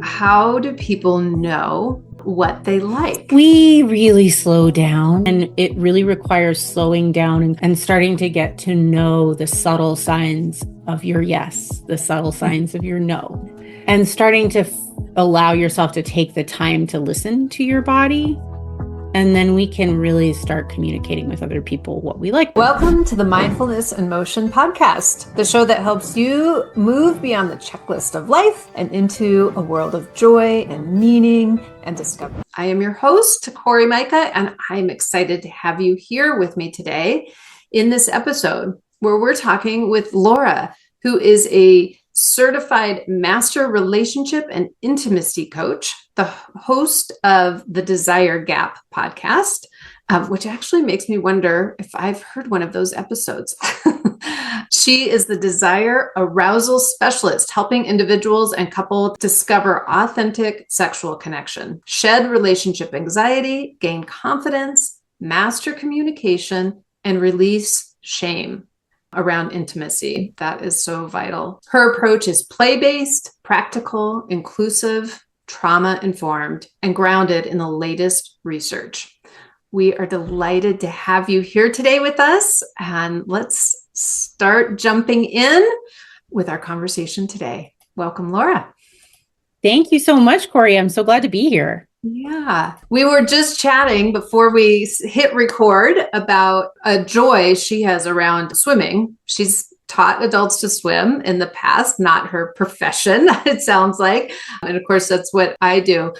How do people know what they like? We really slow down, and it really requires slowing down and starting to get to know the subtle signs of your yes, the subtle signs of your no, and starting to allow yourself to take the time to listen to your body. And then we can really start communicating with other people what we like. Welcome to the Mindfulness in Motion podcast, the show that helps you move beyond the checklist of life and into a world of joy and meaning and discovery. I am your host, Cori Myka, and I'm excited to have you here with me today in this episode where we're talking with Laura, who is a certified master relationship and intimacy coach, the host of the Desire Gap podcast, which actually makes me wonder if I've heard one of those episodes. She is the desire arousal specialist, helping individuals and couples discover authentic sexual connection, shed relationship anxiety, gain confidence, master communication, and release shame around intimacy. That is so vital. Her approach is play-based, practical, inclusive, trauma-informed, and grounded in the latest research. We are delighted to have you here today with us, and let's start jumping in with our conversation today. Welcome, Laura. Thank you so much, Cori. I'm so glad to be here. Yeah, we were just chatting before we hit record about a joy she has around swimming. She's taught adults to swim in the past, not her profession, it sounds like. And of course, that's what I do.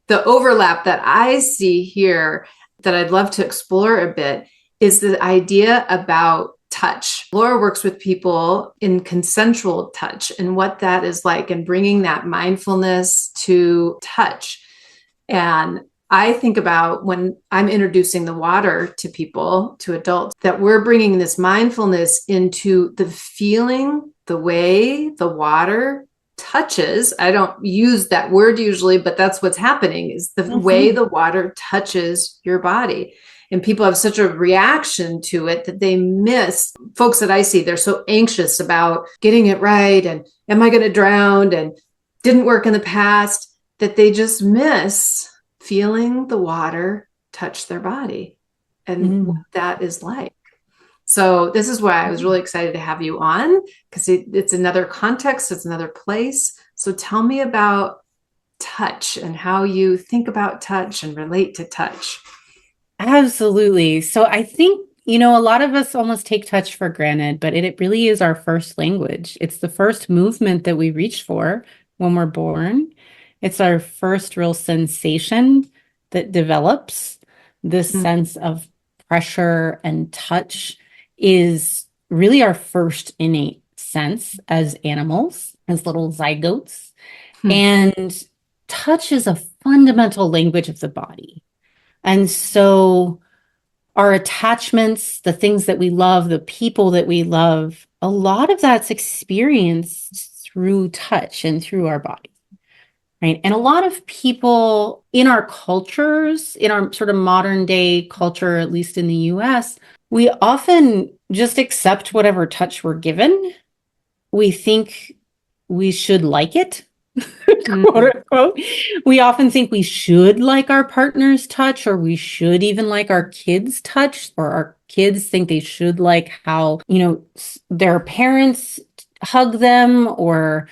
The overlap that I see here that I'd love to explore a bit is the idea about touch. Laura works with people in consensual touch and what that is like, and bringing that mindfulness to touch. And I think about when I'm introducing the water to people, to adults, that we're bringing this mindfulness into the feeling, the way the water touches. I don't use that word usually, but that's what's happening, is the way the water touches your body. And people have such a reaction to it that they miss. Folks that I see, they're so anxious about getting it right. And am I going to drown? And didn't work in the past, that they just miss feeling the water touch their body and what that is like. So this is why I was really excited to have you on, because it's another context, it's another place. So tell me about touch and how you think about touch and relate to touch. Absolutely. So I think, a lot of us almost take touch for granted, but it really is our first language. It's the first movement that we reach for when we're born. It's our first real sensation that develops. This sense of pressure and touch is really our first innate sense as animals, as little zygotes. And touch is a fundamental language of the body. And so our attachments, the things that we love, the people that we love, a lot of that's experienced through touch and through our body. Right. And a lot of people in our cultures, in our sort of modern day culture, at least in the US, we often just accept whatever touch we're given. We think we should like it, quote unquote. We often think we should like our partner's touch, or we should even like our kids' touch, or our kids think they should like how, their parents hug them, or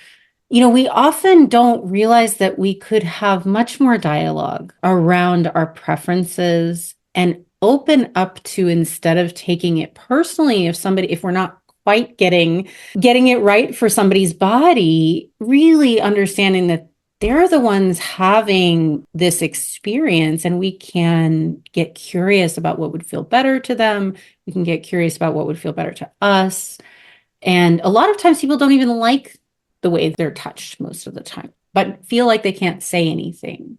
we often don't realize that we could have much more dialogue around our preferences and open up to, instead of taking it personally, if we're not quite getting it right for somebody's body, really understanding that they're the ones having this experience, and we can get curious about what would feel better to them. We can get curious about what would feel better to us. And a lot of times people don't even like the way they're touched most of the time, but feel like they can't say anything.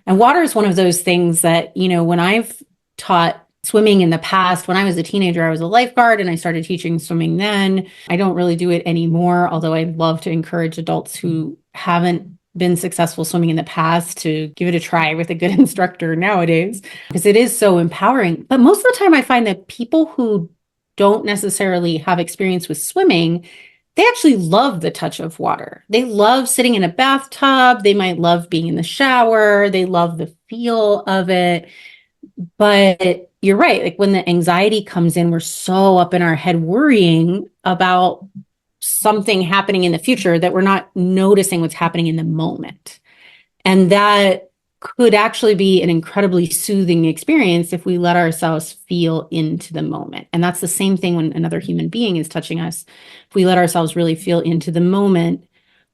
And water is one of those things that, when I've taught swimming in the past, when I was a teenager, I was a lifeguard and I started teaching swimming then. I don't really do it anymore, although I'd love to encourage adults who haven't been successful swimming in the past to give it a try with a good instructor nowadays, because it is so empowering. But most of the time I find that people who don't necessarily have experience with swimming they actually love the touch of water. They love sitting in a bathtub. They might love being in the shower. They love the feel of it. But you're right. Like when the anxiety comes in, we're so up in our head worrying about something happening in the future that we're not noticing what's happening in the moment. And that could actually be an incredibly soothing experience if we let ourselves feel into the moment. And that's the same thing when another human being is touching us. If we let ourselves really feel into the moment,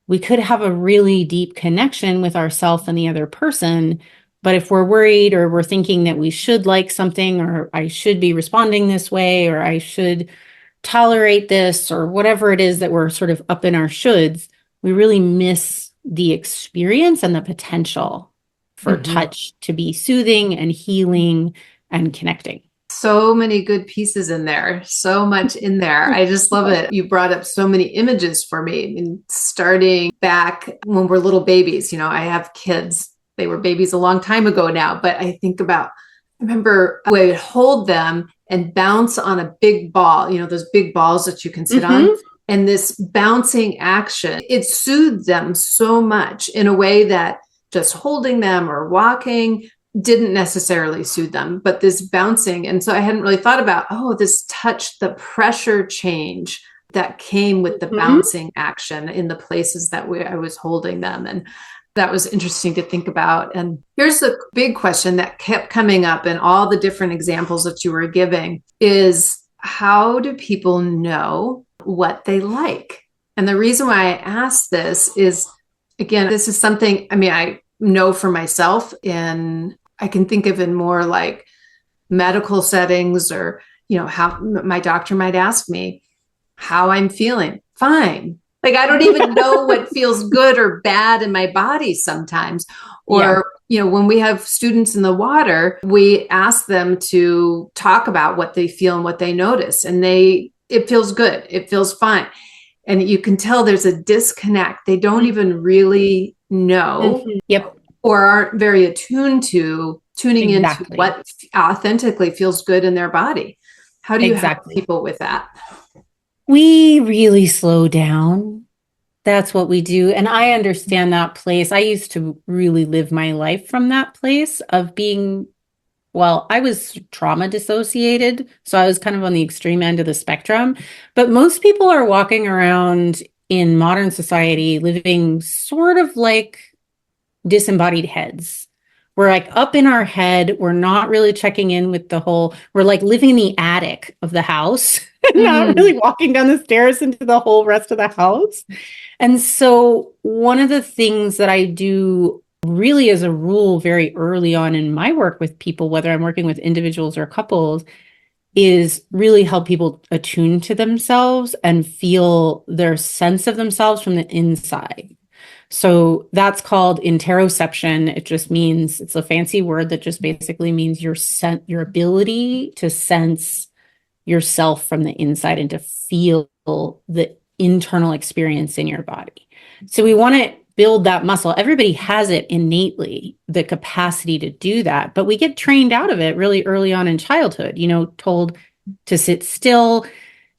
we could have a really deep connection with ourselves and the other person. But if we're worried or we're thinking that we should like something, or I should be responding this way, or I should tolerate this, or whatever it is that we're sort of up in our shoulds, we really miss the experience and the potential for touch to be soothing and healing and connecting. So many good pieces in there, so much in there. I just love it. You brought up so many images for me. I mean, starting back when we're little babies, I have kids. They were babies a long time ago now, but I remember I would hold them and bounce on a big ball, those big balls that you can sit on. And this bouncing action, it soothed them so much in a way that just holding them or walking didn't necessarily soothe them, but this bouncing. And so I hadn't really thought about, this touch, the pressure change that came with the bouncing action in the places that I was holding them. And that was interesting to think about. And here's the big question that kept coming up in all the different examples that you were giving is, how do people know what they like? And the reason why I ask this is, again, this is something, I know for myself, and I can think of in more like medical settings, or, how my doctor might ask me how I'm feeling. Fine. Like, I don't even know what feels good or bad in my body sometimes. Or, when we have students in the water, we ask them to talk about what they feel and what they notice. And it feels good. It feels fine. And you can tell there's a disconnect. They don't even really know or aren't very attuned to tuning into what authentically feels good in their body. How do you help people with that? We really slow down. That's what we do. And I understand that place. I used to really live my life from that place of being, I was trauma dissociated. So I was kind of on the extreme end of the spectrum. But most people are walking around in modern society living sort of like disembodied heads. We're like up in our head. We're not really checking in with we're like living in the attic of the house, not really walking down the stairs into the whole rest of the house. And so one of the things that I do really as a rule very early on in my work with people, whether I'm working with individuals or couples, is really help people attune to themselves and feel their sense of themselves from the inside. So that's called interoception. It just means, it's a fancy word that just basically means your ability to sense yourself from the inside and to feel the internal experience in your body. So we want to build that muscle. Everybody has it innately, the capacity to do that, but we get trained out of it really early on in childhood, told to sit still,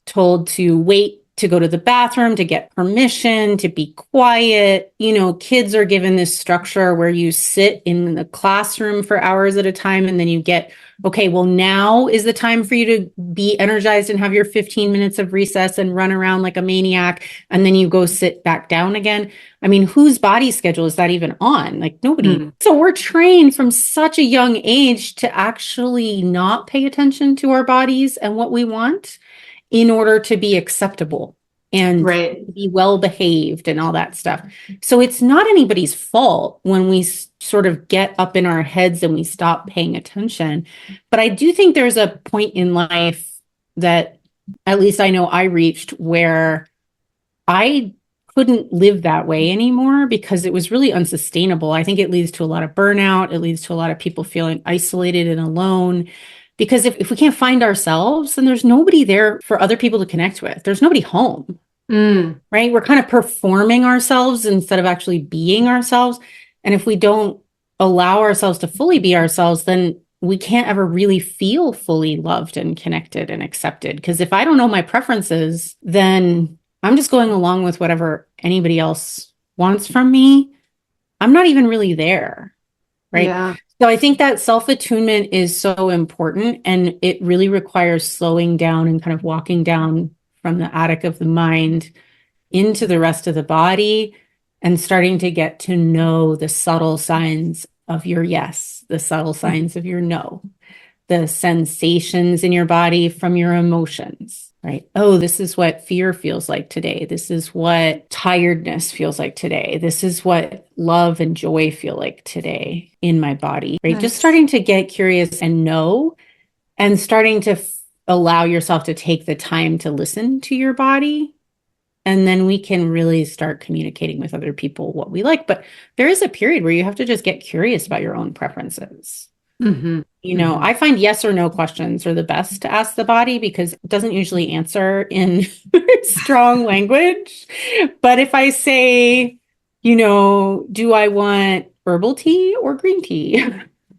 told to wait to go to the bathroom, to get permission, to be quiet. Kids are given this structure where you sit in the classroom for hours at a time, and then you get, okay, well, now is the time for you to be energized and have your 15 minutes of recess and run around like a maniac. And then you go sit back down again. Whose body schedule is that even on? Like nobody. So we're trained from such a young age to actually not pay attention to our bodies and what we want, in order to be acceptable and be well behaved and all that stuff. So it's not anybody's fault when we sort of get up in our heads and we stop paying attention. But I do think there's a point in life that at least I know I reached where I couldn't live that way anymore because it was really unsustainable. I think it leads to a lot of burnout. It leads to a lot of people feeling isolated and alone. Because if we can't find ourselves, then there's nobody there for other people to connect with. There's nobody home, right? We're kind of performing ourselves instead of actually being ourselves. And if we don't allow ourselves to fully be ourselves, then we can't ever really feel fully loved and connected and accepted. Because if I don't know my preferences, then I'm just going along with whatever anybody else wants from me, I'm not even really there. Right. Yeah. So I think that self-attunement is so important, and it really requires slowing down and kind of walking down from the attic of the mind into the rest of the body and starting to get to know the subtle signs of your yes, the subtle signs of your no, the sensations in your body from your emotions, right? Oh, this is what fear feels like today. This is what tiredness feels like today. This is what love and joy feel like today in my body, right? Just Nice. starting to get curious and know, and starting to allow yourself to take the time to listen to your body. And then we can really start communicating with other people what we like. But there is a period where you have to just get curious about your own preferences. Mm-hmm. Mm-hmm. I find yes or no questions are the best to ask the body because it doesn't usually answer in strong language. But if I say, do I want herbal tea or green tea?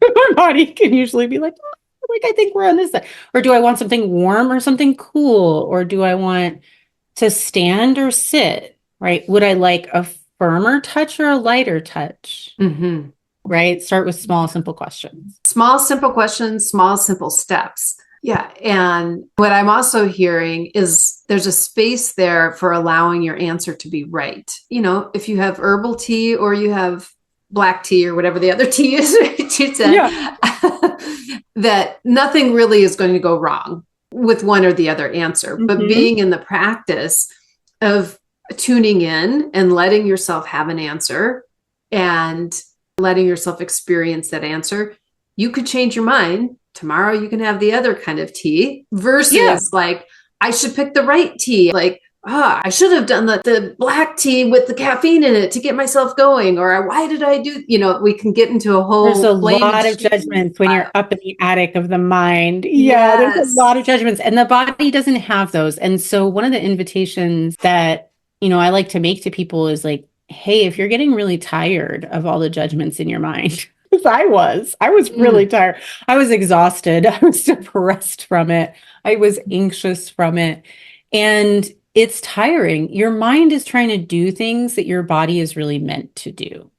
My body can usually be like, oh, like, I think we're on this side. Or do I want something warm or something cool? Or do I want to stand or sit? Right? Would I like a firmer touch or a lighter touch? Mm-hmm. Right? Start with small, simple questions. Small, simple questions, small, simple steps. Yeah. And what I'm also hearing is there's a space there for allowing your answer to be right. If you have herbal tea or you have black tea or whatever the other tea is, you said, Yeah. that nothing really is going to go wrong with one or the other answer. But being in the practice of tuning in and letting yourself have an answer and letting yourself experience that answer, you could change your mind. Tomorrow you can have the other kind of tea versus like, I should pick the right tea. Like, I should have done the black tea with the caffeine in it to get myself going. Or why did I do, we can get into a whole There's a blame and lot of shame judgments when you're up in the attic of the mind. Yeah, there's a Yes. lot of judgments, and the body doesn't have those. And so one of the invitations that, I like to make to people is like, hey, if you're getting really tired of all the judgments in your mind, because I was really tired. I was exhausted. I was depressed from it. I was anxious from it. And it's tiring. Your mind is trying to do things that your body is really meant to do.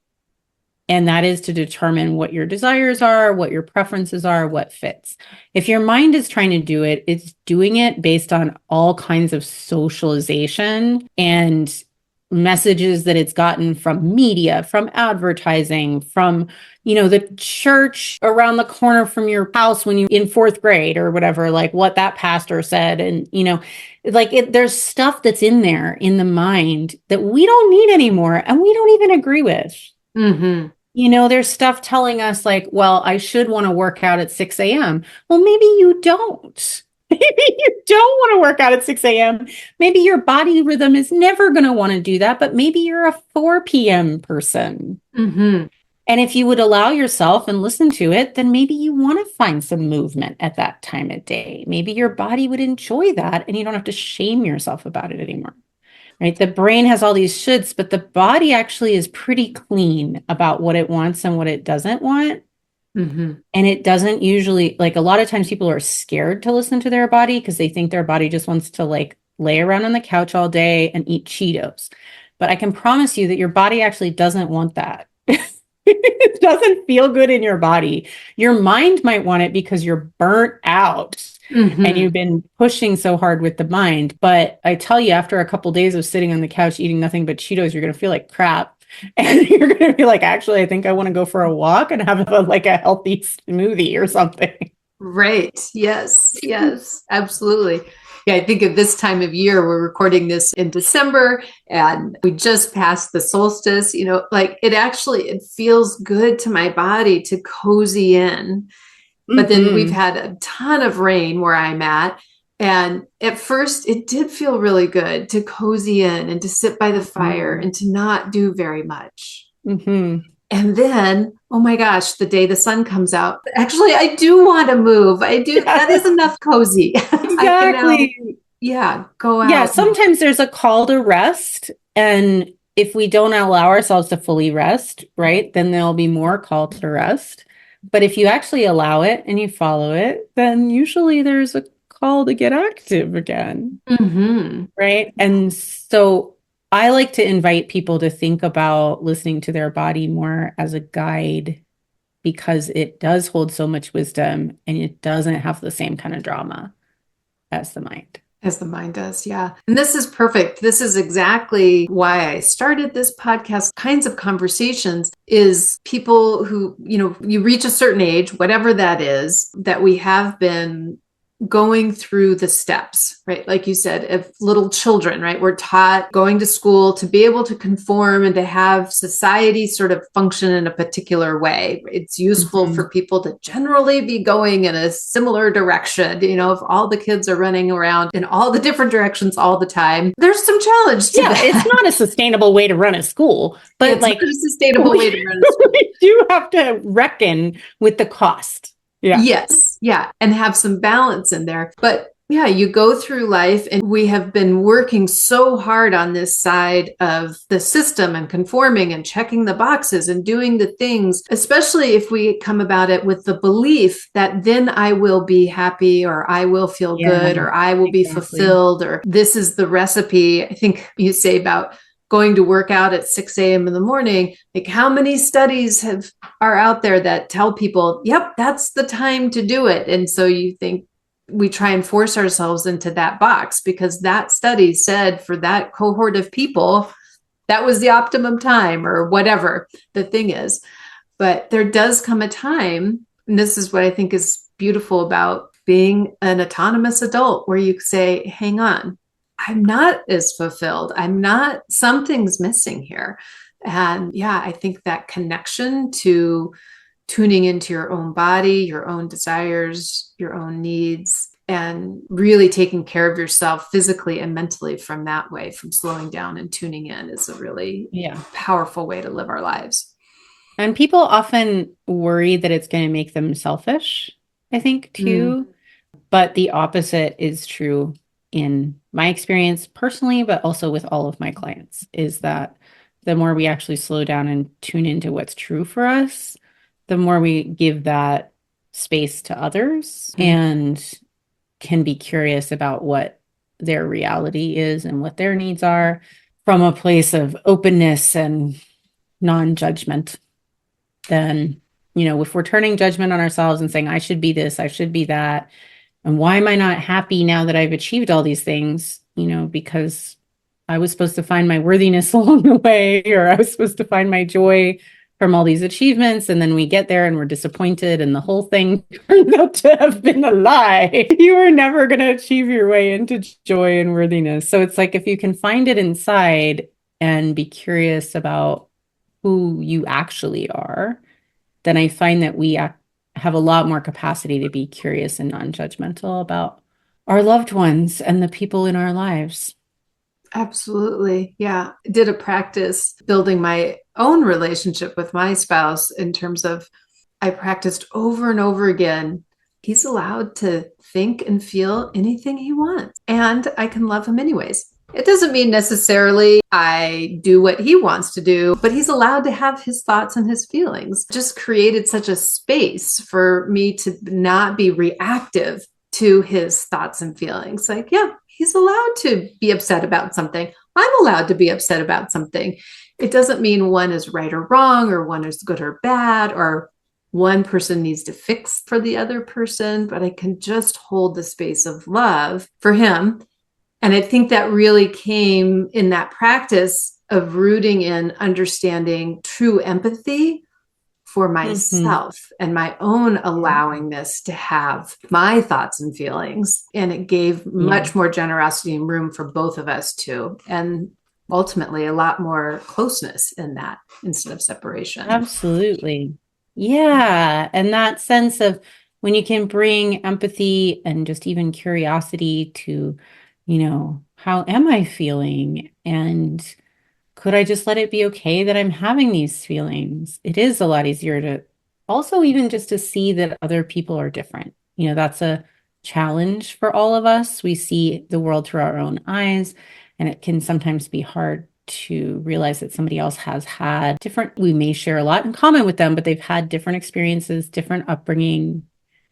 And that is to determine what your desires are, what your preferences are, what fits. If your mind is trying to do it, it's doing it based on all kinds of socialization and messages that it's gotten from media, from advertising, from, the church around the corner from your house when you in fourth grade or whatever, like what that pastor said. And, there's stuff that's in there in the mind that we don't need anymore and we don't even agree with. Mm-hmm. There's stuff telling us like, well, I should want to work out at 6 a.m. Well, maybe you don't. Maybe you don't want to work out at 6 a.m. Maybe your body rhythm is never going to want to do that, but maybe you're a 4 p.m. person. Mm-hmm. And if you would allow yourself and listen to it, then maybe you want to find some movement at that time of day. Maybe your body would enjoy that and you don't have to shame yourself about it anymore. Right? The brain has all these shoulds, but the body actually is pretty clean about what it wants and what it doesn't want. Mm-hmm. And it doesn't usually, like a lot of times people are scared to listen to their body because they think their body just wants to like lay around on the couch all day and eat Cheetos. But I can promise you that your body actually doesn't want that. It doesn't feel good in your body. Your mind might want it because you're burnt out. Mm-hmm. And you've been pushing so hard with the mind. But I tell you, after a couple of days of sitting on the couch eating nothing but Cheetos, you're going to feel like crap. And you're going to be like, actually, I think I want to go for a walk and have a healthy smoothie or something. Right. Yes. Yes. Absolutely. Yeah. I think at this time of year, we're recording this in December and we just passed the solstice, it feels good to my body to cozy in. But then we've had a ton of rain where I'm at. And at first, it did feel really good to cozy in and to sit by the fire and to not do very much. Mm-hmm. And then, oh my gosh, the day the sun comes out, actually, I do want to move. I do. Yes. That is enough cozy. Exactly. Go out. Yeah, sometimes there's a call to rest. And if we don't allow ourselves to fully rest, right, then there'll be more call to rest. But if you actually allow it and you follow it, then usually there's a call to get active again. Mm-hmm. Right. And so I like to invite people to think about listening to their body more as a guide because it does hold so much wisdom and it doesn't have the same kind of drama as the mind. As the mind does, yeah. And this is perfect. This is exactly why I started this podcast. Kinds of conversations is people who, you reach a certain age, whatever that is, that we have been going through the steps, right? Like you said, if little children, right? We're taught going to school to be able to conform and to have society sort of function in a particular way. It's useful for people to generally be going in a similar direction. If all the kids are running around in all the different directions all the time, there's some challenge to that. It's not a sustainable way to run a school, but it's not a sustainable way to run a school. We do have to reckon with the cost. Yeah. Yes. Yeah. And have some balance in there. But yeah, you go through life and we have been working so hard on this side of the system and conforming and checking the boxes and doing the things, especially if we come about it with the belief that then I will be happy or I will feel good or I will be fulfilled or this is the recipe. I think you say about going to work out at 6 a.m. in the morning, like how many studies are out there that tell people, yep, that's the time to do it. And so you think we try and force ourselves into that box because that study said for that cohort of people, that was the optimum time or whatever the thing is. But there does come a time, and this is what I think is beautiful about being an autonomous adult, where you say, hang on, I'm not as fulfilled. Something's missing here. And yeah, I think that connection to tuning into your own body, your own desires, your own needs, and really taking care of yourself physically and mentally from that way, from slowing down and tuning in is a really powerful way to live our lives. And people often worry that it's going to make them selfish, I think, too. But the opposite is true in my experience personally, but also with all of my clients, is that the more we actually slow down and tune into what's true for us, the more we give that space to others and can be curious about what their reality is and what their needs are from a place of openness and non-judgment. Then, if we're turning judgment on ourselves and saying, I should be this, I should be that, and why am I not happy now that I've achieved all these things? Because I was supposed to find my worthiness along the way, or I was supposed to find my joy from all these achievements. And then we get there and we're disappointed and the whole thing turns out to have been a lie. You were never going to achieve your way into joy and worthiness. So it's like, if you can find it inside and be curious about who you actually are, then I find that we have a lot more capacity to be curious and non-judgmental about our loved ones and the people in our lives. Absolutely. Yeah. I did a practice building my own relationship with my spouse in terms of I practiced over and over again. He's allowed to think and feel anything he wants, and I can love him anyways. It doesn't mean necessarily I do what he wants to do, but he's allowed to have his thoughts and his feelings. Just created such a space for me to not be reactive to his thoughts and feelings. Like, yeah, he's allowed to be upset about something. I'm allowed to be upset about something. It doesn't mean one is right or wrong, or one is good or bad, or one person needs to fix for the other person, but I can just hold the space of love for him. And I think that really came in that practice of rooting in understanding true empathy for myself and my own allowingness to have my thoughts and feelings. And it gave much more generosity and room for both of us too. And ultimately a lot more closeness in that instead of separation. Absolutely. Yeah. And that sense of when you can bring empathy and just even curiosity to, how am I feeling? And could I just let it be okay that I'm having these feelings? It is a lot easier to also even just to see that other people are different. That's a challenge for all of us. We see the world through our own eyes, and it can sometimes be hard to realize that somebody else has had we may share a lot in common with them, but they've had different experiences, different upbringing,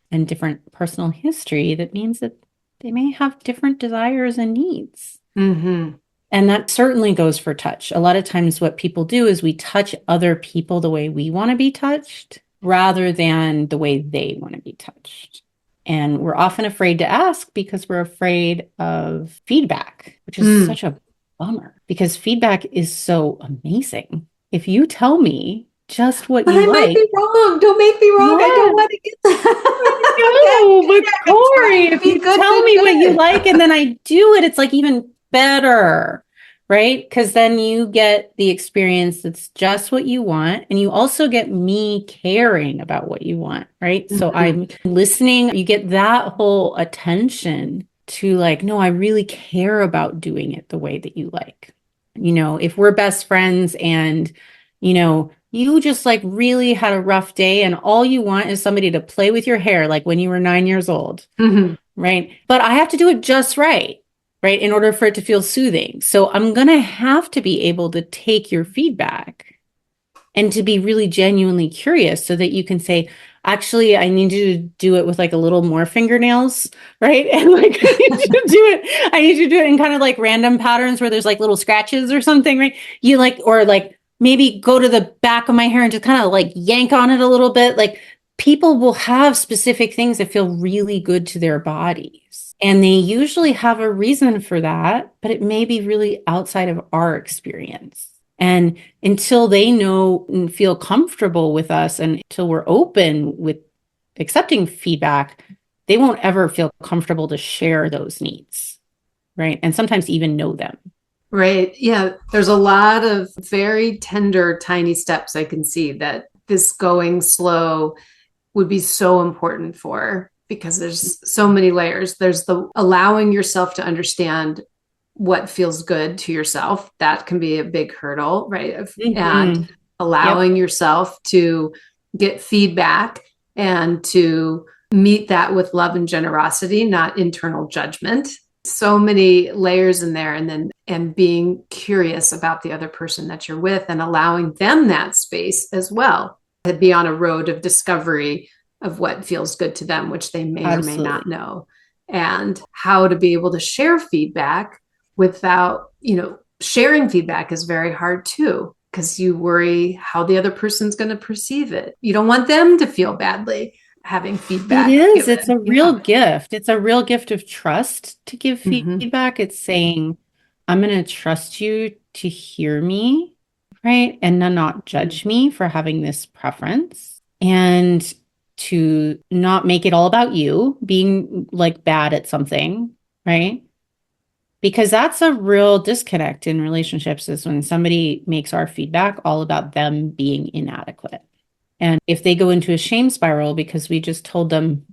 and different personal history. That means that they may have different desires and needs. Mm-hmm. And that certainly goes for touch. A lot of times what people do is we touch other people the way we want to be touched rather than the way they want to be touched. And we're often afraid to ask because we're afraid of feedback, which is such a bummer because feedback is so amazing. If you tell me just what But you I might like, be wrong. Don't make me wrong. I don't yeah, want to get no, but that. I'm Cori, trying to if be you good, tell good, me what you good. like and then I do it, it's like even better, right? Because then you get the experience that's just what you want. And you also get me caring about what you want, right? So Mhm. I'm listening. You get that whole attention to like, no, I really care about doing it the way that you like. If we're best friends and, you just like really had a rough day and all you want is somebody to play with your hair, like when you were 9 years old, Mhm. right? But I have to do it just right, in order for it to feel soothing. So I'm going to have to be able to take your feedback and to be really genuinely curious so that you can say, actually, I need you to do it with like a little more fingernails, right? And like, I need you to do it in kind of like random patterns where there's like little scratches or something, right? You like, or like maybe go to the back of my hair and just kind of like yank on it a little bit. Like people will have specific things that feel really good to their bodies. And they usually have a reason for that, but it may be really outside of our experience. And until they know and feel comfortable with us and until we're open with accepting feedback, they won't ever feel comfortable to share those needs, right? And sometimes even know them. Right. Yeah. There's a lot of very tender, tiny steps I can see that this going slow would be so important for because there's so many layers. There's the allowing yourself to understand what feels good to yourself. That can be a big hurdle, right? And Mm-hmm. Yep. allowing yourself to get feedback and to meet that with love and generosity, not internal judgment. So many layers in there. And being curious about the other person that you're with and allowing them that space as well to be on a road of discovery of what feels good to them, which they may or may not Absolutely. know, and how to be able to share feedback without, sharing feedback is very hard too, because you worry how the other person's going to perceive it. You don't want them to feel badly having It feedback is. It's given. a real Yeah. gift. It's a real gift of trust to give Mm-hmm. feedback. It's saying, I'm going to trust you to hear me, right? And not judge me for having this preference and to not make it all about you being like bad at something, right? Because that's a real disconnect in relationships is when somebody makes our feedback all about them being inadequate. And if they go into a shame spiral because we just told them,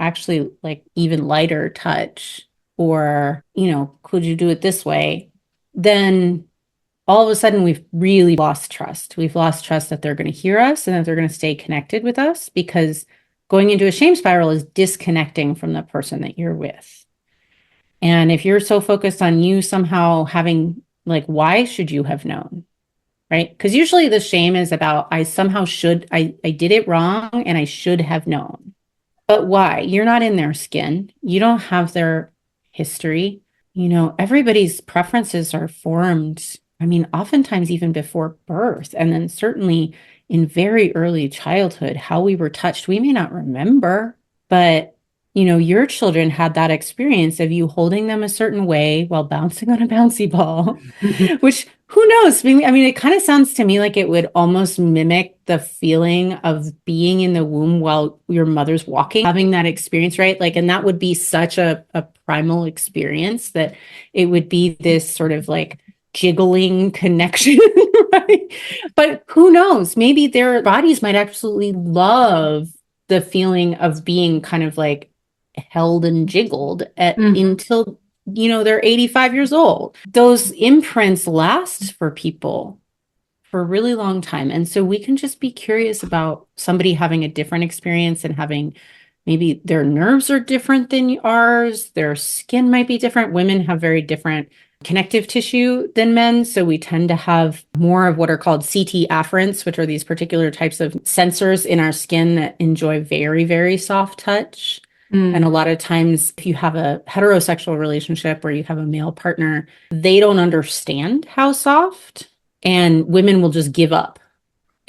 actually like even lighter touch or, could you do it this way? Then all of a sudden we've really lost trust. We've lost trust that they're going to hear us and that they're going to stay connected with us because going into a shame spiral is disconnecting from the person that you're with. And if you're so focused on you somehow having like, why should you have known? Right? Because usually the shame is about I somehow should, I did it wrong and I should have known. But why? You're not in their skin. You don't have their history. Everybody's preferences are formed, I mean, oftentimes even before birth, and then certainly in very early childhood, how we were touched, we may not remember, but your children had that experience of you holding them a certain way while bouncing on a bouncy ball, which who knows? I mean, it kind of sounds to me like it would almost mimic the feeling of being in the womb while your mother's walking, having that experience, right? Like, and that would be such a primal experience that it would be this sort of like jiggling connection, right? But who knows? Maybe their bodies might absolutely love the feeling of being kind of like held and jiggled Mm-hmm. until they're 85 years old. Those imprints last for people for a really long time. And so we can just be curious about somebody having a different experience and having maybe their nerves are different than ours, their skin might be different. Women have very different connective tissue than men. So we tend to have more of what are called CT afferents, which are these particular types of sensors in our skin that enjoy very, very soft touch. And a Mm. lot of times, if you have a heterosexual relationship or you have a male partner, they don't understand how soft, and women will just give up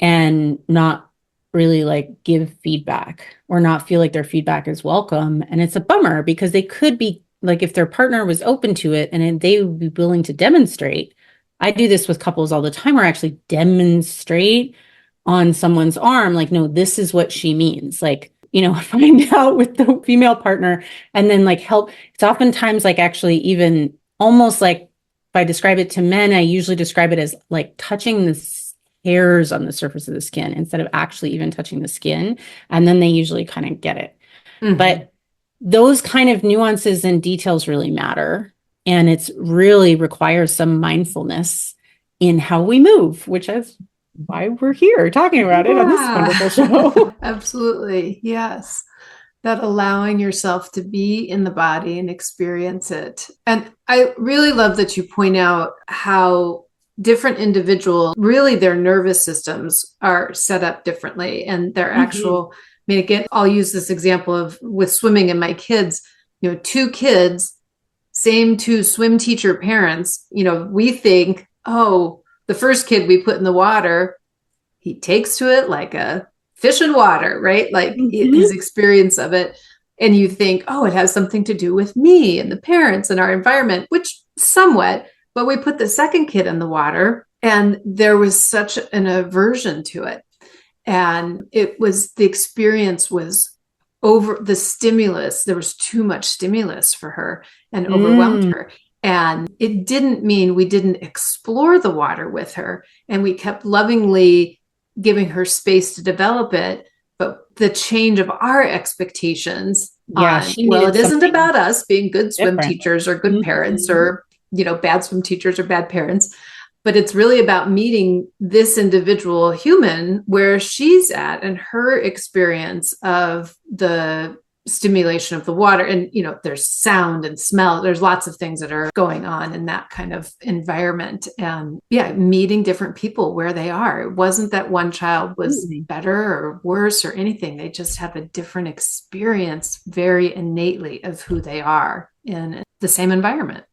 and not really like give feedback or not feel like their feedback is welcome. And it's a bummer because they could be like, if their partner was open to it and they would be willing to demonstrate. I do this with couples all the time where I actually demonstrate on someone's arm, like, no, this is what she means. Like, find out with the female partner and then like help. It's oftentimes like actually even almost like if I describe it to men, I usually describe it as like touching the hairs on the surface of the skin instead of actually even touching the skin. And then they usually kind of get it. Hmm. But those kind of nuances and details really matter. And it's really requires some mindfulness in how we move, which is why we're here talking about it on this wonderful Yeah, show. absolutely. Yes. That allowing yourself to be in the body and experience it. And I really love that you point out how different individuals, really their nervous systems are set up differently and their Mhm. actual, I mean, again, I'll use this example of with swimming and my kids, two kids, same two swim teacher parents, we think, oh, the first kid we put in the water, he takes to it like a fish in water, right? Like his Mhm. experience of it. And you think, oh, it has something to do with me and the parents and our environment, which somewhat, but we put the second kid in the water and there was such an aversion to it. And the experience was over the stimulus. There was too much stimulus for her and overwhelmed Mm. her. And it didn't mean we didn't explore the water with her. And we kept lovingly giving her space to develop it. But the change of our expectations Yeah, on, she well, needed it isn't something about us being good swim different. teachers or good parents Mhm. or, bad swim teachers or bad parents, but it's really about meeting this individual human where she's at and her experience of the stimulation of the water. And there's sound and smell, there's lots of things that are going on in that kind of environment. And yeah, meeting different people where they are. It wasn't that one child was Absolutely. better or worse or anything, they just have a different experience very innately of who they are in the same environment.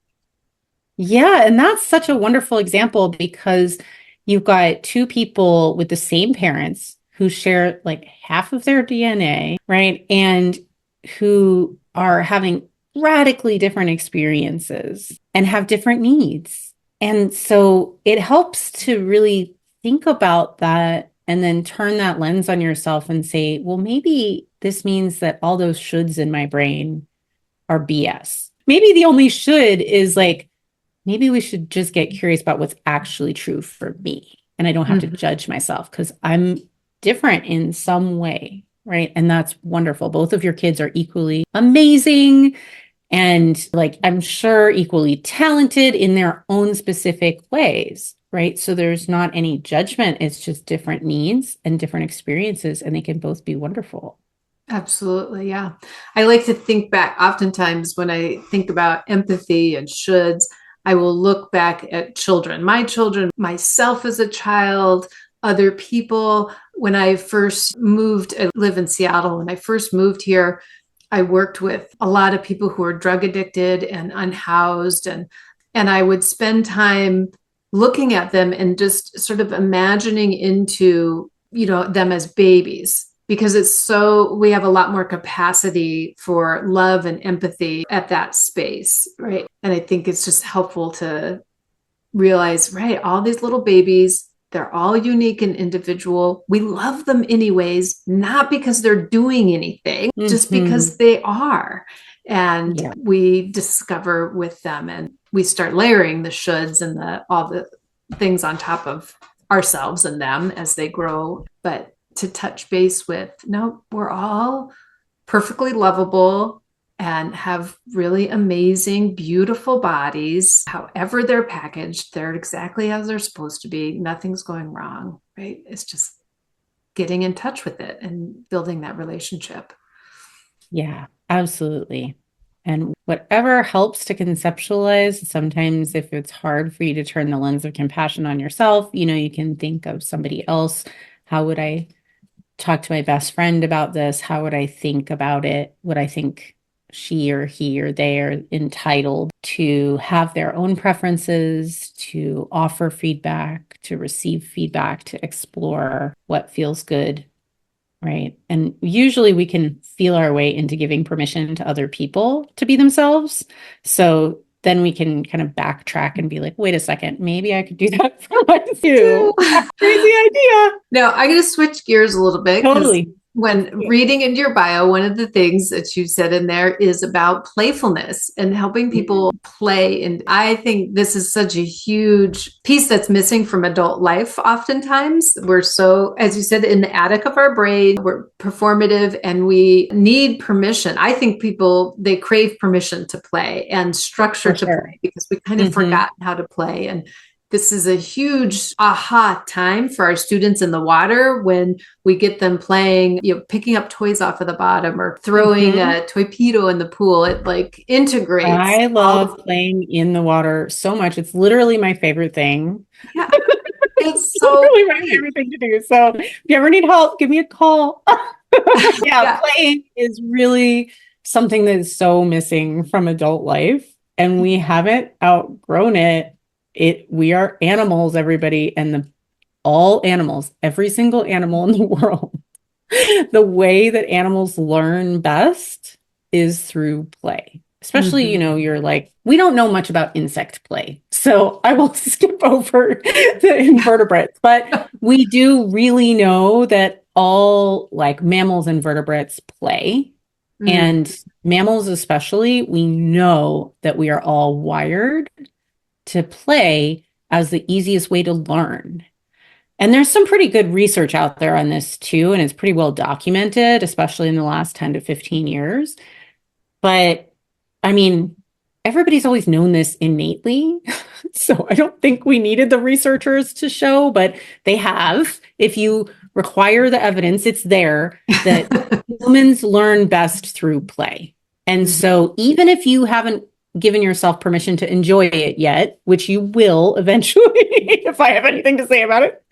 Yeah, and that's such a wonderful example because you've got two people with the same parents who share like half of their DNA, right? And who are having radically different experiences and have different needs. And so it helps to really think about that and then turn that lens on yourself and say, well, maybe this means that all those shoulds in my brain are BS. Maybe the only should is like, maybe we should just get curious about what's actually true for me. And I don't have to Mhm. judge myself because I'm different in some way. Right. And that's wonderful. Both of your kids are equally amazing and, like, I'm sure equally talented in their own specific ways. Right. So there's not any judgment. It's just different needs and different experiences, and they can both be wonderful. Absolutely. Yeah. I like to think back oftentimes when I think about empathy and shoulds, I will look back at children, my children, myself as a child, other people. When I first moved, I live in Seattle. When I first moved here, I worked with a lot of people who were drug addicted and unhoused, and I would spend time looking at them and just sort of imagining into, them as babies, because we have a lot more capacity for love and empathy at that space, right? And I think it's just helpful to realize, right, all these little babies, they're all unique and individual. We love them anyways, not because they're doing anything, just because Hmm. they are. And Yeah. we discover with them and we start layering the shoulds and all the things on top of ourselves and them as they grow. But to touch base with, no, we're all perfectly lovable and have really amazing, beautiful bodies. However, they're packaged, they're exactly as they're supposed to be. Nothing's going wrong, right? It's just getting in touch with it and building that relationship. Yeah, absolutely. And whatever helps to conceptualize, sometimes if it's hard for you to turn the lens of compassion on yourself, you can think of somebody else. How would I talk to my best friend about this? How would I think about it? Would I think she or he or they are entitled to have their own preferences, to offer feedback, to receive feedback, to explore what feels good, right? And usually we can feel our way into giving permission to other people to be themselves. So then we can kind of backtrack and be like, wait a second, maybe I could do that for myself too. Crazy idea. Now, I'm going to switch gears a little bit because Totally. when reading into your bio, one of the things that you said in there is about playfulness and helping people play. And I think this is such a huge piece that's missing from adult life. Oftentimes, we're so, as you said, in the attic of our brain, we're performative and we need permission. I think people, they crave permission to play and structure For to sure. play because we kind of forgot how to play. And this is a huge aha time for our students in the water when we get them playing, picking up toys off of the bottom or throwing a torpedo in the pool. It like integrates. I love playing in the water so much. It's literally my favorite thing. Yeah, it's so literally my favorite thing to do. So if you ever need help, give me a call. Yeah, playing is really something that is so missing from adult life, and we haven't outgrown it. We are animals, everybody, and all animals, every single animal in the world, the way that animals learn best is through play. Especially, you're like, we don't know much about insect play. So I will skip over the invertebrates, but we do really know that all like mammals and vertebrates play. And mammals, especially, we know that we are all wired to play as the easiest way to learn. And there's some pretty good research out there on this too, and it's pretty well documented, especially in the last 10 to 15 years. But I mean, everybody's always known this innately. So I don't think we needed the researchers to show, but they have. If you require the evidence, it's there that humans learn best through play. And so even if you haven't given yourself permission to enjoy it yet, which you will eventually, if I have anything to say about it,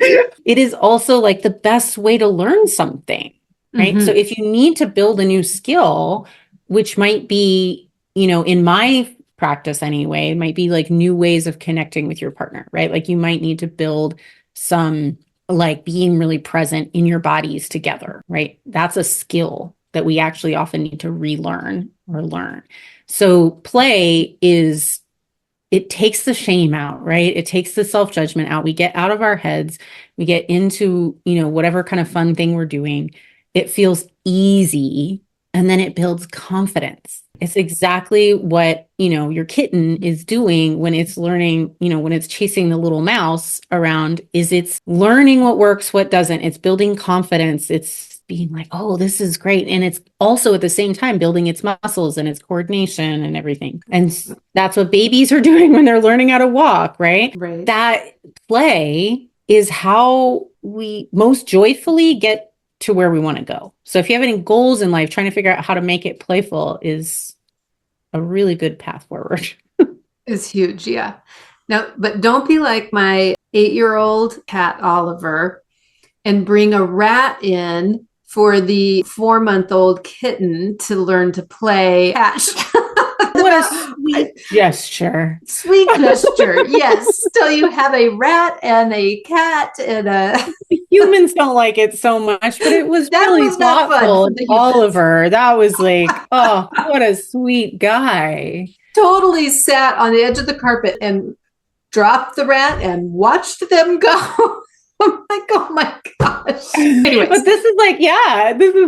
it is also like the best way to learn something, right? So if you need to build a new skill, which might be, in my practice anyway, it might be like new ways of connecting with your partner, right? Like you might need to build some like being really present in your bodies together, right? That's a skill that we actually often need to relearn or learn. So play it takes the shame out, right? It takes the self-judgment out. We get out of our heads. We get into, whatever kind of fun thing we're doing. It feels easy. And then it builds confidence. It's exactly what, your kitten is doing when it's learning, when it's chasing the little mouse around, is it's learning what works, what doesn't. It's building confidence. It's being like, oh, this is great. And it's also at the same time building its muscles and its coordination and everything. And that's what babies are doing when they're learning how to walk, right? Right. That play is how we most joyfully get to where we want to go. So if you have any goals in life, trying to figure out how to make it playful is a really good path forward. It's huge. Yeah. Now, but don't be like my 8-year-old cat, Oliver, and bring a rat in for the 4-month-old kitten to learn to play catch. What a sweet gesture. Sweet gesture. Yes. So you have a rat and a cat and a humans don't like it so much, but it was really thoughtful. Oliver, that was like, oh, what a sweet guy. Totally sat on the edge of the carpet and dropped the rat and watched them go. I'm like, oh my gosh. Anyways. But this is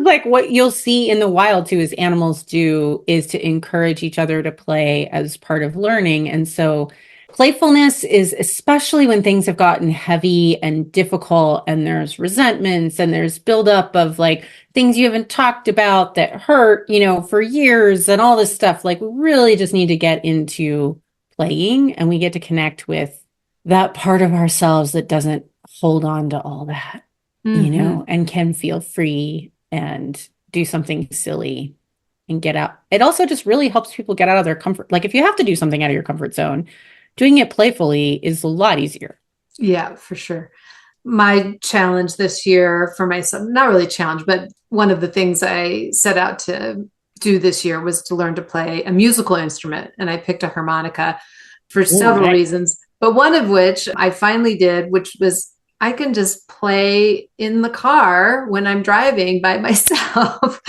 like what you'll see in the wild too, is animals do is to encourage each other to play as part of learning. And so playfulness is, especially when things have gotten heavy and difficult and there's resentments and there's buildup of like things you haven't talked about that hurt, for years and all this stuff. Like we really just need to get into playing, and we get to connect with that part of ourselves that doesn't hold on to all that, and can feel free and do something silly and get out. It also just really helps people get out of their comfort. Like if you have to do something out of your comfort zone, doing it playfully is a lot easier. Yeah, for sure. my challenge this year for myself, not really challenge, but one of the things I set out to do this year was to learn to play a musical instrument. And I picked a harmonica for Oh, several nice. reasons, but one of which I finally did, which was I can just play in the car when I'm driving by myself.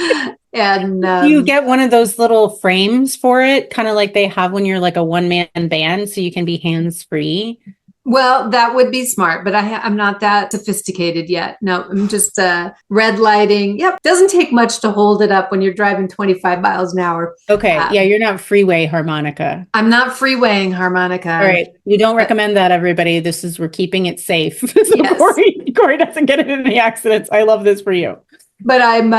And Do you get one of those little frames for it? Kind of like they have when you're like a one-man band, so you can be hands-free. well, that would be smart, but I'm not that sophisticated yet. No, I'm just red lighting. Yep. Doesn't take much to hold it up when you're driving 25 miles an hour. Okay. Yeah, you're not freeway harmonica. I'm not freewaying All harmonica. right. We don't recommend that, everybody. We're keeping it safe. So Yes. Cori doesn't get in any accidents. I love this for you. But I'm,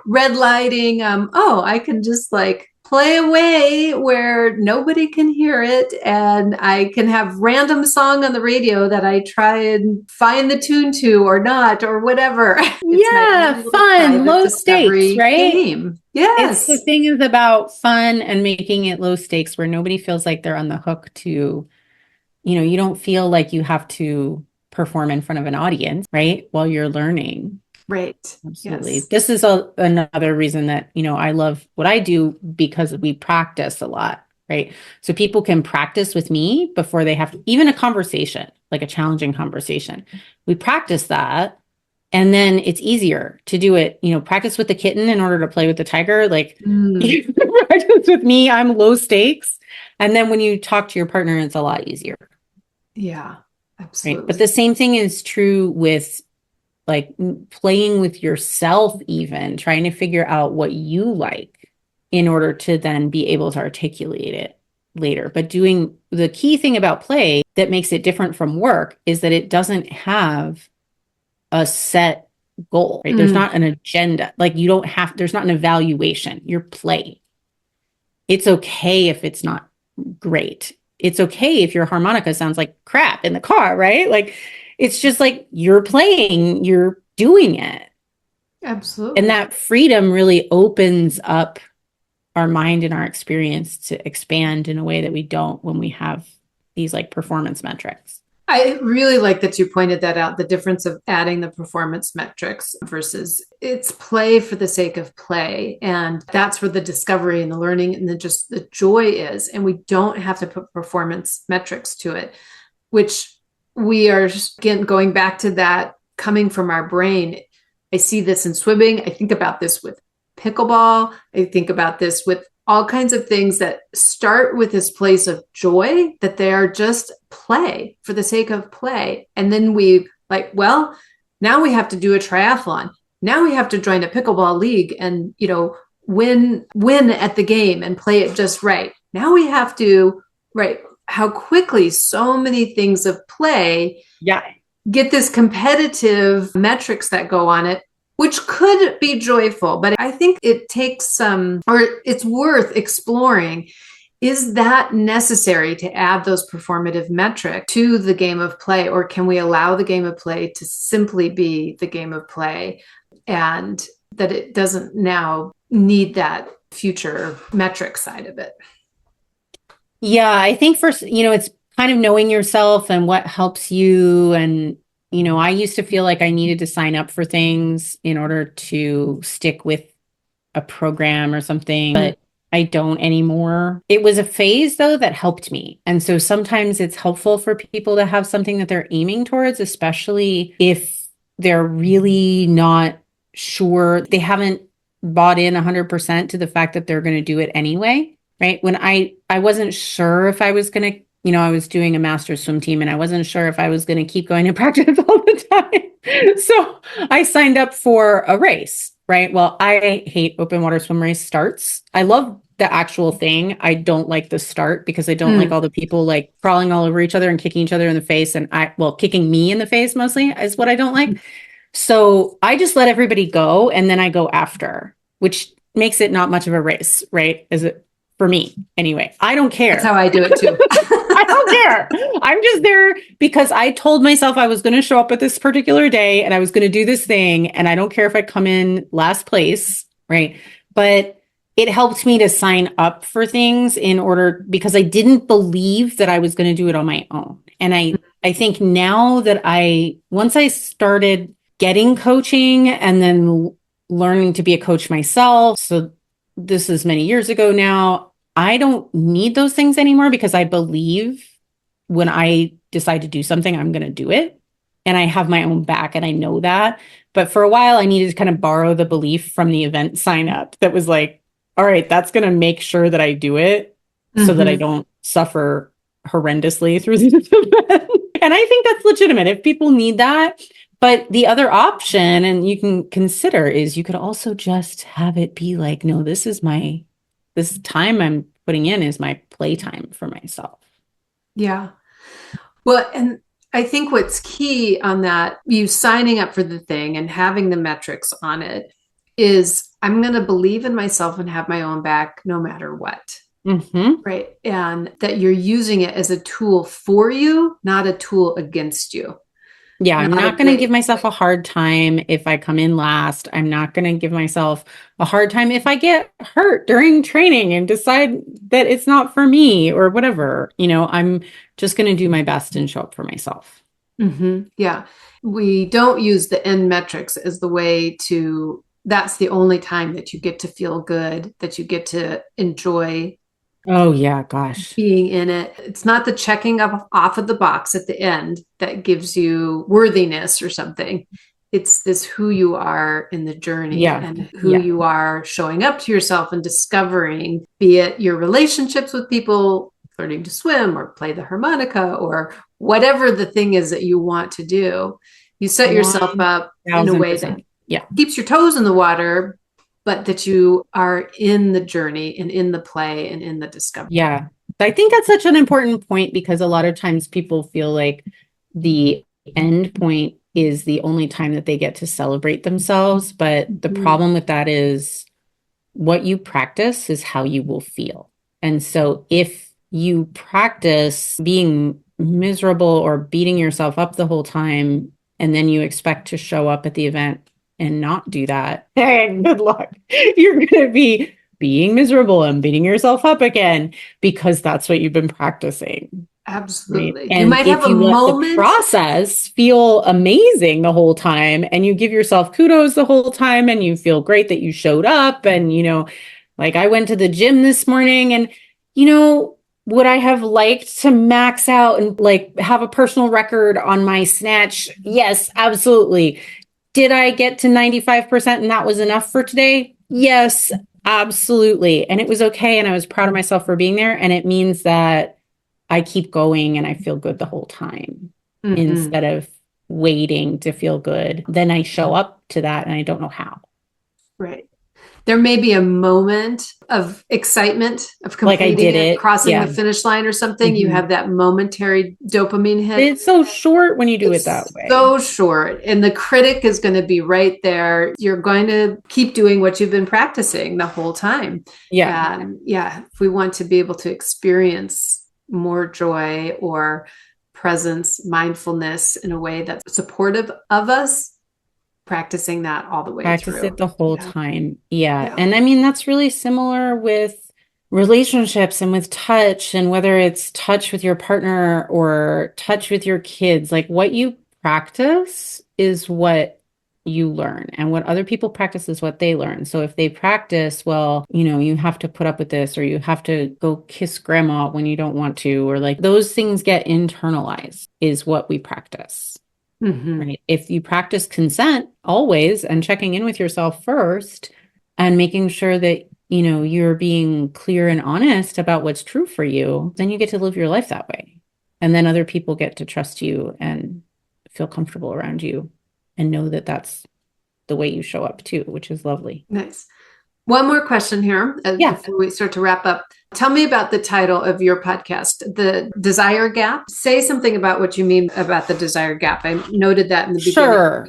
red lighting. I can just like play away where nobody can hear it. And I can have random song on the radio that I try and find the tune to or not, or whatever. Yeah, fun, low stakes, right? Game. Yes. The thing is about fun and making it low stakes where nobody feels like they're on the hook to, you don't feel like you have to perform in front of an audience, right? While you're learning. Right. Absolutely. Yes. This is another reason that, I love what I do because we practice a lot, right? So people can practice with me before they have even a conversation, like a challenging conversation. We practice that. And then it's easier to do it, practice with the kitten in order to play with the tiger. Like you practice with me, I'm low stakes. And then when you talk to your partner, it's a lot easier. Yeah, absolutely. Right? But the same thing is true with like playing with yourself, even trying to figure out what you like in order to then be able to articulate it later. But doing the key thing about play that makes it different from work is that it doesn't have a set goal, right? There's not an agenda. Like there's not an evaluation. You're playing. It's okay if it's not great. It's okay if your harmonica sounds like crap in the car, right? Like, it's just like you're playing, you're doing it. Absolutely. And that freedom really opens up our mind and our experience to expand in a way that we don't when we have these like performance metrics. I really like that you pointed that out, the difference of adding the performance metrics versus it's play for the sake of play. And that's where the discovery and the learning and just the joy is. And we don't have to put performance metrics to it, which we are, again, going back to that coming from our brain. I see this in swimming. I think about this with pickleball. I think about this with all kinds of things that start with this place of joy, that they are just play for the sake of play. And then we like, well, now we have to do a triathlon. Now we have to join a pickleball league and, win at the game and play it just right. Now we have to, right, how quickly so many things of play get this competitive metrics that go on it, which could be joyful. But I think it takes it's worth exploring. Is that necessary to add those performative metrics to the game of play? Or can we allow the game of play to simply be the game of play and that it doesn't now need that future metric side of it? Yeah, I think first, it's kind of knowing yourself and what helps you. And, I used to feel like I needed to sign up for things in order to stick with a program or something, but I don't anymore. It was a phase though that helped me. And so sometimes it's helpful for people to have something that they're aiming towards, especially if they're really not sure, they haven't bought in 100% to the fact that they're going to do it anyway. Right. When I wasn't sure if I was going to, I was doing a master's swim team and I wasn't sure if I was going to keep going to practice all the time. So I signed up for a race. Right. Well, I hate open water swim race starts. I love the actual thing. I don't like the start because I don't like all the people like crawling all over each other and kicking each other in the face. And kicking me in the face mostly is what I don't like. So I just let everybody go. And then I go after, which makes it not much of a race. Right. Is it? For me, anyway, I don't care. That's how I do it too. I don't care. I'm just there because I told myself I was going to show up at this particular day and I was going to do this thing. And I don't care if I come in last place, right? But it helped me to sign up for things because I didn't believe that I was going to do it on my own. And I think now that once I started getting coaching and then learning to be a coach myself, so this is many years ago now, I don't need those things anymore because I believe when I decide to do something, I'm going to do it. And I have my own back and I know that. But for a while, I needed to kind of borrow the belief from the event sign up that was like, all right, that's going to make sure that I do it so that I don't suffer horrendously through this event. And I think that's legitimate if people need that. But the other option, and you can consider, is you could also just have it be like, no, this time I'm putting in is my playtime for myself. Yeah. Well, and I think what's key on that, you signing up for the thing and having the metrics on it, is I'm going to believe in myself and have my own back no matter what. Mm-hmm. Right. And that you're using it as a tool for you, not a tool against you. Yeah, I'm not going to give myself a hard time if I come in last. I'm not going to give myself a hard time if I get hurt during training and decide that it's not for me or whatever. I'm just going to do my best and show up for myself. Yeah. We don't use the end metrics as the way to, that's the only time that you get to feel good, that you get to enjoy. Oh, yeah, gosh. Being in it. It's not the checking off of the box at the end that gives you worthiness or something. It's this who you are in the journey and who you are showing up to yourself and discovering, be it your relationships with people, learning to swim or play the harmonica or whatever the thing is that you want to do. You set yourself up in a way that keeps your toes in the water, but that you are in the journey and in the play and in the discovery. Yeah. I think that's such an important point because a lot of times people feel like the end point is the only time that they get to celebrate themselves. But the problem with that is what you practice is how you will feel. And so if you practice being miserable or beating yourself up the whole time, and then you expect to show up at the event and not do that, hey, good luck. You're going to be being miserable and beating yourself up again because that's what you've been practicing. Absolutely. Right? And you might have a moment. The process feel amazing the whole time and you give yourself kudos the whole time and you feel great that you showed up. And, like I went to the gym this morning and, would I have liked to max out and like have a personal record on my snatch? Yes, absolutely. Did I get to 95% and that was enough for today? Yes, absolutely. And it was okay. And I was proud of myself for being there. And it means that I keep going and I feel good the whole time instead of waiting to feel good. Then I show up to that and I don't know how. Right. There may be a moment of excitement of completing it, crossing the finish line or something. You have that momentary dopamine hit. It's so short when you do it that way. So short. And the critic is going to be right there. You're going to keep doing what you've been practicing the whole time. Yeah. If we want to be able to experience more joy or presence, mindfulness in a way that's supportive of us, practicing that all the way through. Practice it the whole time. Yeah. And I mean, that's really similar with relationships and with touch, and whether it's touch with your partner or touch with your kids, like what you practice is what you learn, and what other people practice is what they learn. So if they practice, well, you have to put up with this, or you have to go kiss grandma when you don't want to, or like those things get internalized is what we practice. Right. If you practice consent always and checking in with yourself first and making sure that, you're being clear and honest about what's true for you, then you get to live your life that way. And then other people get to trust you and feel comfortable around you and know that that's the way you show up too, which is lovely. Nice. One more question here before we start to wrap up. Tell me about the title of your podcast, The Desire Gap. Say something about what you mean about the desire gap. I noted that in the beginning. Sure.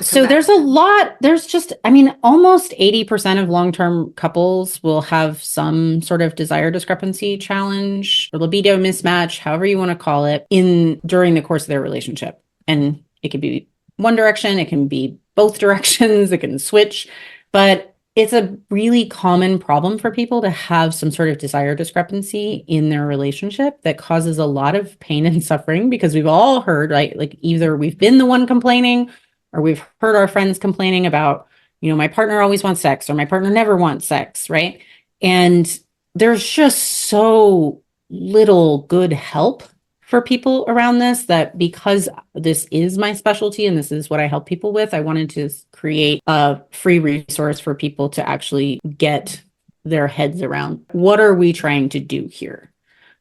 So there's a lot, almost 80% of long-term couples will have some sort of desire discrepancy challenge or libido mismatch, however you want to call it, during the course of their relationship. And it could be one direction, it can be both directions, it can switch. But It's a really common problem for people to have some sort of desire discrepancy in their relationship that causes a lot of pain and suffering, because we've all heard, right? Like either we've been the one complaining or we've heard our friends complaining about, my partner always wants sex or my partner never wants sex, right? And there's just so little good help for people around this, that because this is my specialty and this is what I help people with, I wanted to create a free resource for people to actually get their heads around, what are we trying to do here?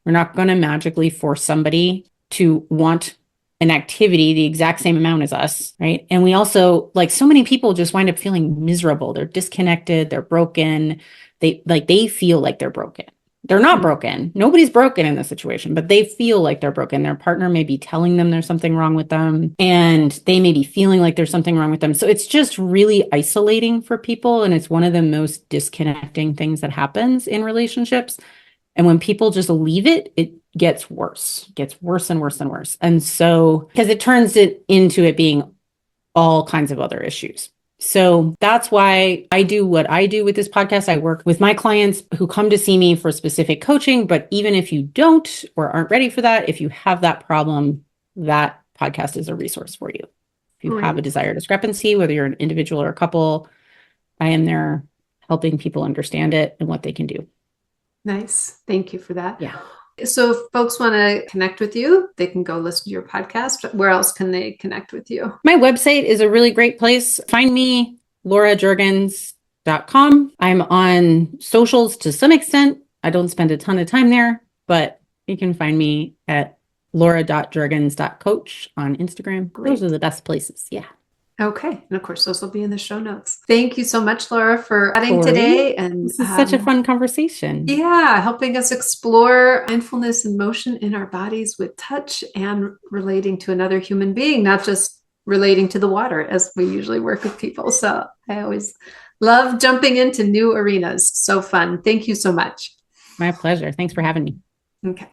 We're not going to magically force somebody to want an activity the exact same amount as us, right? And we also, like, so many people just wind up feeling miserable. They're disconnected, they're broken. They feel like they're broken. They're not broken. Nobody's broken in this situation, but they feel like they're broken. Their partner may be telling them there's something wrong with them, and they may be feeling like there's something wrong with them. So it's just really isolating for people. And it's one of the most disconnecting things that happens in relationships. And when people just leave it, it gets worse. It gets worse and worse and worse. And so, because it turns it into it being all kinds of other issues. So that's why I do what I do with this podcast. I work with my clients who come to see me for specific coaching. But even if you don't or aren't ready for that, if you have that problem, that podcast is a resource for you. If you have a desire discrepancy, whether you're an individual or a couple, I am there helping people understand it and what they can do. Nice. Thank you for that. Yeah. So if folks want to connect with you, they can go listen to your podcast. Where else can they connect with you? My website is a really great place. Find me, laurajurgens.com. I'm on socials to some extent. I don't spend a ton of time there, but you can find me at laura.jurgens.coach on Instagram. Great. Those are the best places. Yeah. Okay. And of course, those will be in the show notes. Thank you so much, Laura, for chatting today. And this is such a fun conversation. Yeah, helping us explore mindfulness and motion in our bodies with touch and relating to another human being, not just relating to the water as we usually work with people. So I always love jumping into new arenas. So fun. Thank you so much. My pleasure. Thanks for having me. Okay.